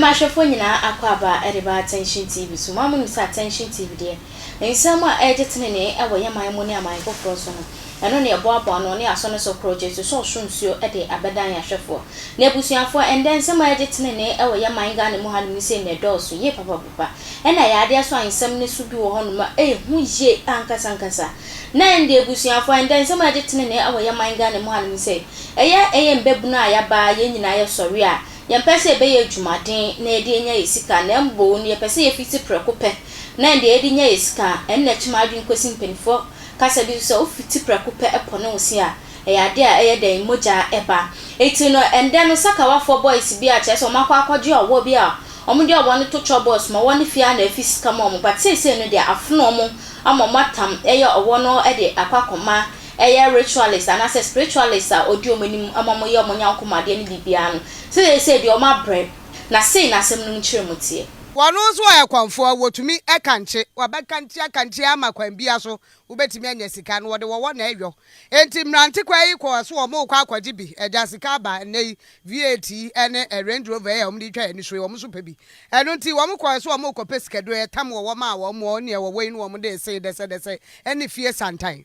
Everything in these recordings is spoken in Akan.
Mashafo nyina akwaba Eriba Attention TV so mamu nsa Attention TV de nsama ejetene ewo yaman mu ne aman kokro so no eno ne eboabo no ne aso no so project so nsuo de abedan yahwefo na ebusuafo ende nsama ejetene ne ewo yaman ga ne mu hanim se ne dooso ye papa ena ya ade so ansam ne su bi wo hono ma hu ye ankasa na ende ebusuafo ende nsama ejetene ne ewo yaman ga ne mu hanim se eye mbebu na ya ba ye nyina ye sori a yempese be ye dwumaden na edi enya esika na mbo ne yepese ye fiti prekope na ende edi nya esika enna chimadwin kwesi mpenfo kasa bi so ofiti prekope epone osi a eyade a eyede moja eba eti no ende no Sakawa for boys bi a cheso makwa akwaje owo bi a omudi owo ne to chobos ma woni fia na afisika ma omo but say no dia afono omo amomatam eye owo no ede akwakoma eye ritualist and as spiritualist odi omanim amamo ye omonya nkomade ne bibia no say di oma bre na say na asem no nchire mutie wonu so ya kwanfo wotumi ekanche wabekanche amakwan bia so ubetimi anya sika no wode wo na eyo enti mrante kwai ko so omo kwa akwaje bi eja sika ba nei VAT ene Range Rover ya omdi twa ani so omo so pebi eno nti wo mo kwa so omo ko pesika do etam wo ma wo mo ne wo we no wo mo de say dese ene fie santan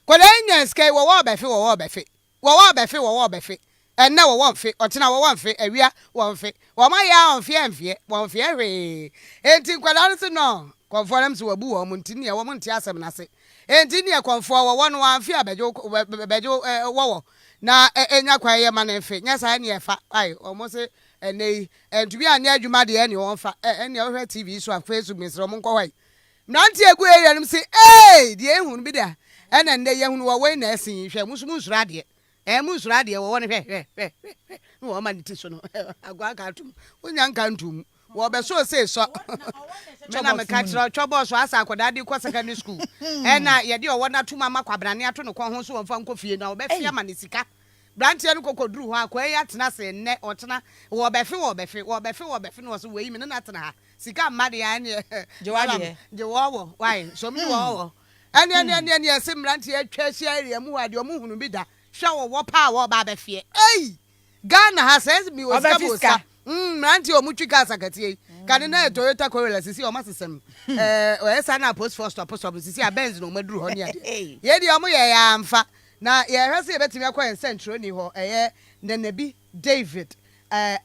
kwale nya sika wo befe enne wo wonfe otena wo wonfe awia wonfe wo ma ya wonfe hwe enti kwala nso no konforam so wabu wo munti ne wo munti asem na se enti ne konfo wo no wonfe abejo wo na enya kwa ye ma na mfe nya sa ne efa ai omo se ene entu bi anya adwuma de ene wonfa ene wo hwe TV so a Facebook misro mo nkọ hwai nanti egu area nim se de ehunu bi da ene nde ye hunu wo we na asin hwe musura de musura de wo ne hwe wo ma niti so no agwa ka tum onya nka ntum wo be so say so me na me ka tira chobo so asa akoda de ko secondary school na ye de wo na tuma makwabrane ato no ko ho so wo fa nko fie na wo be fia ma ne sika brantie no kokoduru ho akwa ya tena se nne otena wo be fe no so we mi na tena ha sika mmade ya ne je wo why so mi wo ene ese brantie atwa sia area mu wa de omu hunu bi da hwa wo pa wo ba be fie Ghana ha says mi o ska nanti o mutwi gas akatie kan na Toyota Corolla sisi o masesem o esa na post first sisi a Benz no maduru ho ne ade ye di o mo ye ya amfa na ye hwese ye betimi akwa centro ni ho Nenebi David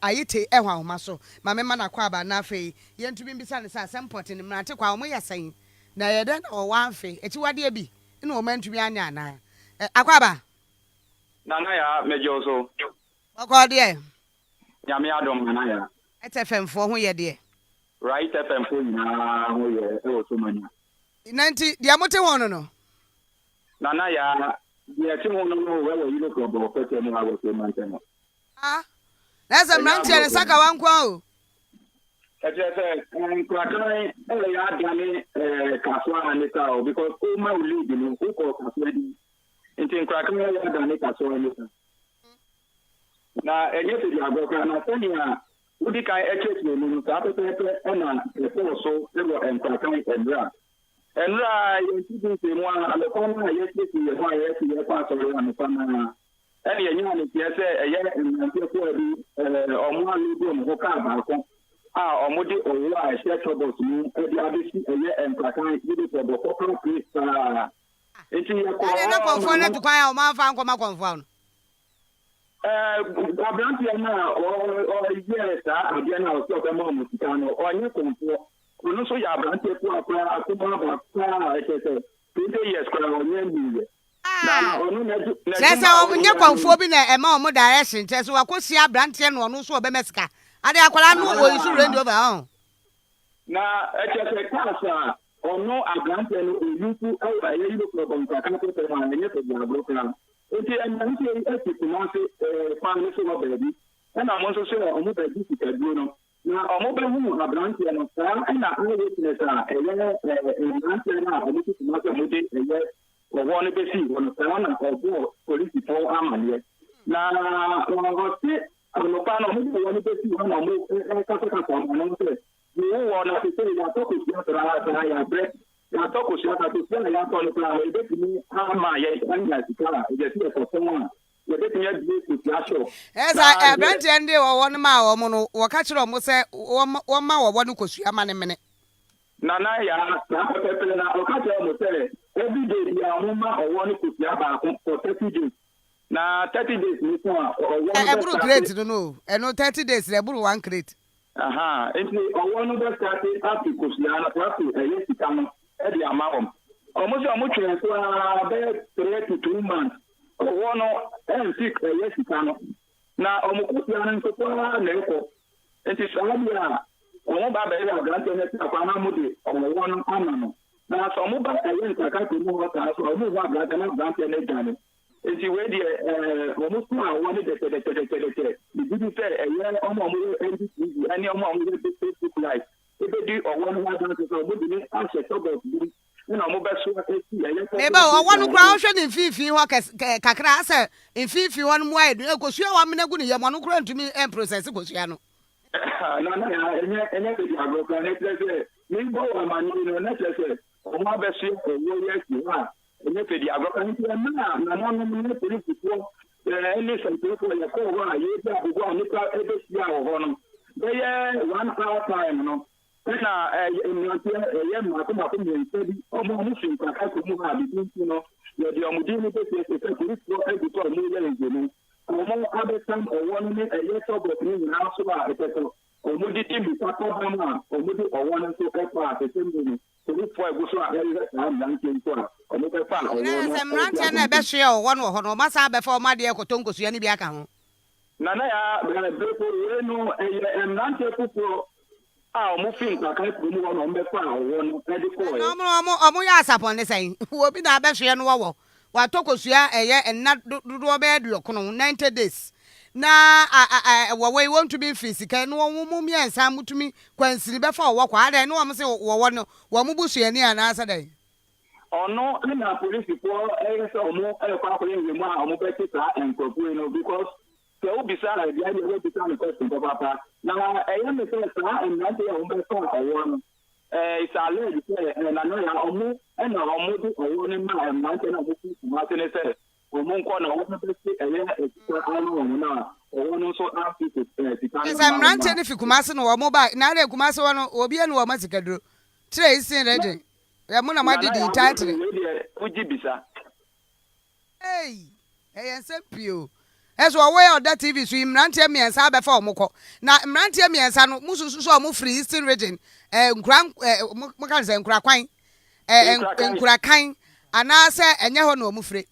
ayite ehwa so ma me ma na kwa ba na afei ye ntumi mbisa ne sa semport ni mrate kwa o mo yasan na ye den o wanfe echiwade bi na o mantumi anya na akwa ba Nana ya mejoso. Akwa de Nyame adom nana ya. FM fo ho ye de. Right FM fo na ho ye e so manya. Nanti dia mote hono no. Nana ya dia ti hono no we we yilo ko bo pete no awo so manteno. Nasa mranti ene Sakawa nkwa o. Ejese nkrakan ele ya adane kaswa anita o because o ma uli bi no ko kaswa di. Inti nkrakan ya adane kaswa anita. Na enye te diagoka na senia udi kai echete no ta pepe na so ego nkrakan enra yenti bi se mo ala ko na yeti ti ye ho yeti ye kwa so ya no pana ene enye ni ti ese eye nti ko bi omo alu bi mo ka ba ko omudi owo a se troubles ni edi abisi eye nkrakan bi de bo ko ko krista enti ye ko na konfo na tukwan ya o ma fa nko ma konfo no Abranti na o yes abia na o so be mo musika no onye konfo ono so ya abranti ko akwa akuma ba kwa ese 20 years kwa onye mbiye na onu na sesa o nye konfo bi na ema o mo direction tese wakosi abranti no ono so o be mesika ade akwara no o isu Range Rover on na ese kasa ono abranti no oyuku e aye yilo problem ka kan ko te ma nye te ya bloka enti ananti eti kumase pan so no baby na mo so se o mo be di sika duro no na o mo be hu abranti no sa na aye witness abranti na o mo ti kumase mo de o won be si won sa na o police for amale na o se no pa no mo won be si won na mo ka no se ni wo na se ya to ko ya tra ya break ya to ko ya to ya to ni pra e be ni ama ye anya sikara e je si e so you get me a show. Esa brand and they were 1 mile or mono or catch them say 1 mile or 1 kusia man minute. Nana ya na okache mo say every day dia mama or 1 kusia ba for 30 days. Na 30 days ni so a crate no and no 30 days they buru 1 crate. Aha, enti owo be start up kusia na to e sika no e dia amawom. Almost a much about 3 to 2 months. One and 6 years ago. Now, Omukuan and Copa Neco. It is Arabia. Omobaba granted a Panamudi or one Amano. Now, some mobile agents are going to move out or move up like an granted a journey. It's already almost wanted the didn't say a year or more any among the Facebook life. If they do or one who does it, I said, Neighbor, one crowd in Fifi, Kakra, in Fifi, 1 wide, because you are going to Yaman to me and process it was Yano. No, na ma ko mi ntedi o mo mu fin ka ko mu ha bi tin no ye de o mu di ni pe se ko ri ko e bi to mu ye le ni o mo abesam o won ni e ye to bo ni na so ba e to o mu di tin bi ta ko ba ma o mu di o won so e pa se sem ni so ri fo e go so a ye na na tin to o mo pe fa o won na se mrantia na be hwe o won wo ho no ma sa be fa o ma de ko to nkosu ya ni bi aka ho na ya be ko we no e mrantia pupo mufin ka kai ku mu no mbe fa wo no e di ko e no ya asapon ne sai wo bi na be hwe no wo wa tokosua eye enna dodo be aduokono 90 days na we want to be physical no wo mu miensa mutumi kwansiri be fa wo kwa ade no wo se wo no wo mu busuani ana asa dai ono na police ko e se o mu e kwa ko yin mu a o mu be kita enkopu no because so obisara dia ye we bisara question papa na me say sa en na dey o be so awon isale di say na no ya omu na omu di owo ni ma en na na bu ma se ne say omu nko na owo be say ko anu omu na owo no so afi to tikana is am rante ni fikumase no omu ba na re kumase wono obi enu o masikaduro tire isin ready ya mu na ma di title uji bisa ensempio Eso away on that TV so mrantie miensa be fa omukọ na mrantie miensa no mususu so omu free eastern region nkura muka ze nkura kwan nkura kan ana se enye ho na omu free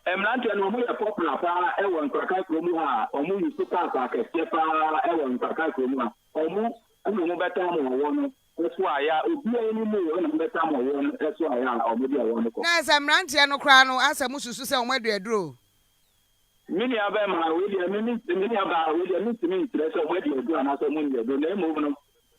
mrantie no omu ya popular pa e won nkura kan ko mu ha omu yusu pa ka ke pa e won nkura kan ko mu ha omu mu beta mo wo no eso aya obi eni mu no beta mo wo no eso aya omu dia wo no ko na se mrantie no kra no asa mususu se omu aduaduro mini aba ma we dia mini aba we dia mini interest o we dia do ana so mu dia do na emu no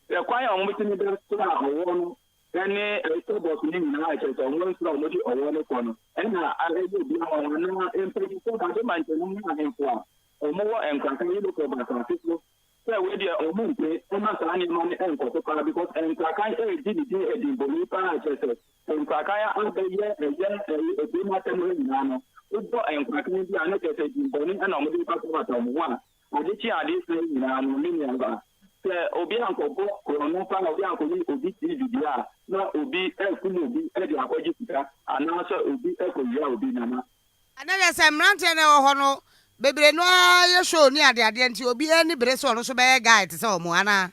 e kwa ya omu tini be so a owo no ene e to boss ni na ha che so omu so omu di owo no ko no ena ale di bi na na empedi so da de man tenu na enfo a omu wo enkan kan yi do ko ba kan fiso so we dia omu pe o ma sa ni mo ni enko so kala because enkan kan e di bo ni pa che so enkan kan ya an be ye e ma tenu ni na no ubo enkwakini bi ana kete jimboni ana omudi pa ko bata omwa odichi ade se na no ni anga se obi ankobo ko no pa na obi ankoni obi ti bibia na obi ekunu obi e di akoji sika ana so obi ekoya obi nana ana le se mrante na ho no bebre no ye show ni ade nti obi ani bere so no so be guide se omo ana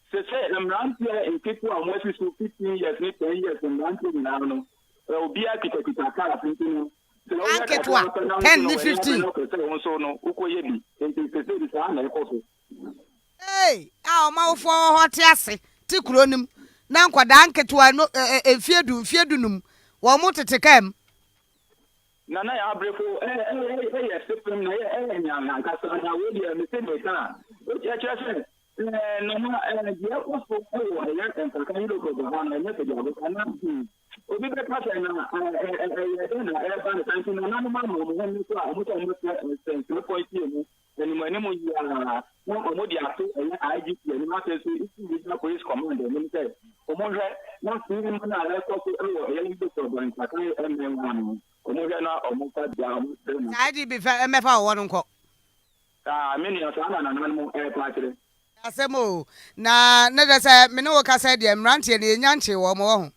se mrante en kitu amwesi su 15 years ni 10 years mrante na no obi akita kala pintu Anketwa 10 ni 15 so no ukoye bi enti pese di sa na ekoso o ma wo fo hote ase ti kuronim na nkwada anketwa no efiedu num wo mo tetekam na ya abrefo ye sepem na ye nya na nkasa na we dia me se me kana o che che no ma dia ko so ko ya kan kan yo ko ba na ne te dia ko na obi be pasa na na ba na tanti na na ma mo mo ni so a mo to mo se point mu ni mo ya na mo di ato IGP ni ma se so isi police command ni se o mo re na si ni na re ko so e wo ye ni so ban ka kan em1 o mo re na o mo ka dia mo adi be fa me fa wo no nko me ni asana na nan mu paakire asemo na ne de se me no ka se de mrantie ne nyanche wo mo ho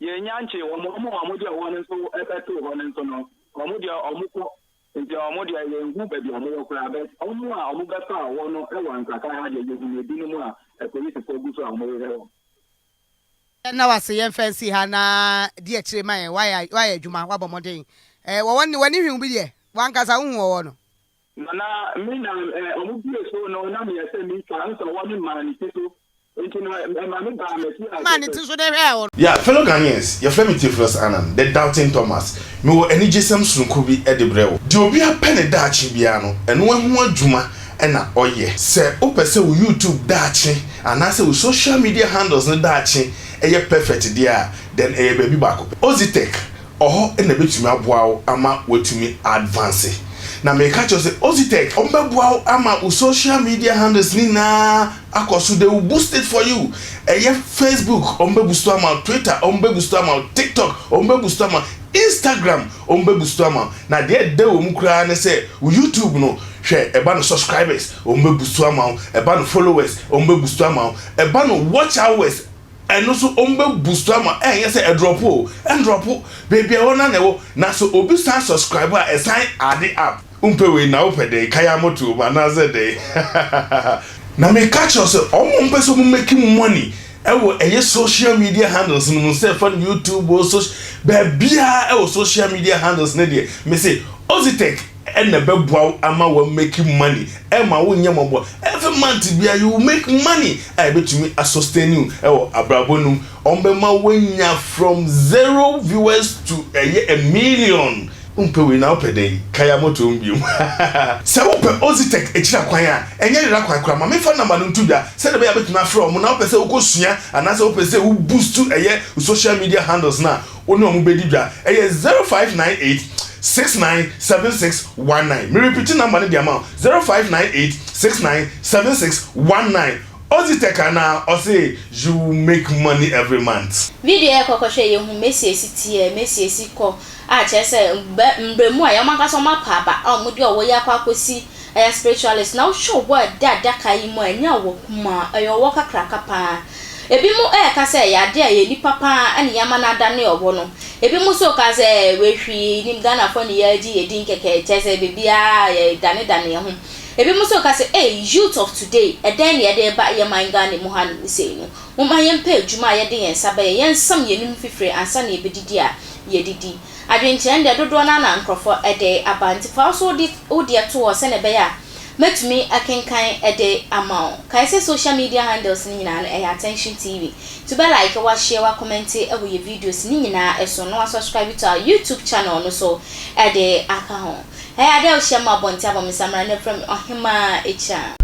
ye nyanche wo mo de wo no so ebeto wo no so no wo de omuko nti wo de ye ngu ba bi wo kura be omu a omu beta wo no e wo nkaka ha de ye bi no mu a police ko gu so a wo re wo na wase yen fancy ha na di akire man why adwuma wa bomoden wo woni hwem bi de wan kasa hu wo no na me na omu bi so no na me say me kan so wo ni man ni so nti no ma me ba me ti man ti so de hwe wo yeah fellow Ghanaians your friend Tiflos Anan the doubting Thomas me wo ani jesam sunko bi e de brewo di obi apɛ ne daachi bia no eno hu adwuma na oye se opese wo YouTube daachi anase wo social media handles no daachi eye perfect dia then eye baby back Ozitech oho na betumi aboa ama watumi advance na me catch you say Ozitech ombeboa ama wo social media handles ni na akoso they will boost it for you eye Facebook ombeboost ama Twitter ombeboost ama TikTok ombeboost ama Instagram ombeboost ama na de wo mu kura ne say wo YouTube no hwe eba no subscribers ombeboost ama eba no followers ombeboost ama eba no watch hours and also boost ama yes a drop baby I wanna know na so obi san subscriber e sign add up we na opede kaya moto ba na ze dey na me catch us omo so making money ewo eye social media handles no say for YouTube or social bia ewo social media handles na dey me say Ozitech and the bebwa ama will making money Emma won yambo every month bia you make money I bet me a sustain you ewo abrabonum ombema wenya from 0 viewers to a million we na opede kaya moto mbium se wo pe Ozitech echira kwan a enye rira kwan kra ma me fa number no ntubia se de be abetuna from na opese wo kosua anase opese wo boost to social media handles na oni omu bedidwa 0598 697619. Me repeat number the amount 0598 697619. Ozitech na or say you make money every month. Video e kokoshe ye hu Messi ko a chese mbremu a yamaka so mapaba a mudi owo ya kwa kosi spiritualist na show boy dada kai mo anya wo kuma ayo wo kakraka pa ebi mu ka se ya de ye nipa pa ene yama na da ne obo no ebi mu so ka se we hwi nim Ghana fo ne ya ji ye din keke chese bibia ye dane ho ebi mu so ka se youth of today eden ye de ba ye man Ghana mu ha ne se no mo ma ye mpa adwuma ye de ye nsa ye nsam ye nim fifre ansa na ebedidi a ye didi adwenche nde dodo na nkrofo ede abanti fa so di odi to o se ne be ya metumi akenkan ede amount kai say social media handles ni nyina no attention TV to be like wa share wa comment e wo ye videos ni nyina eso no subscribe to our YouTube channel no so ede aka ho ade o share ma bonti abom samra ne from ohima echa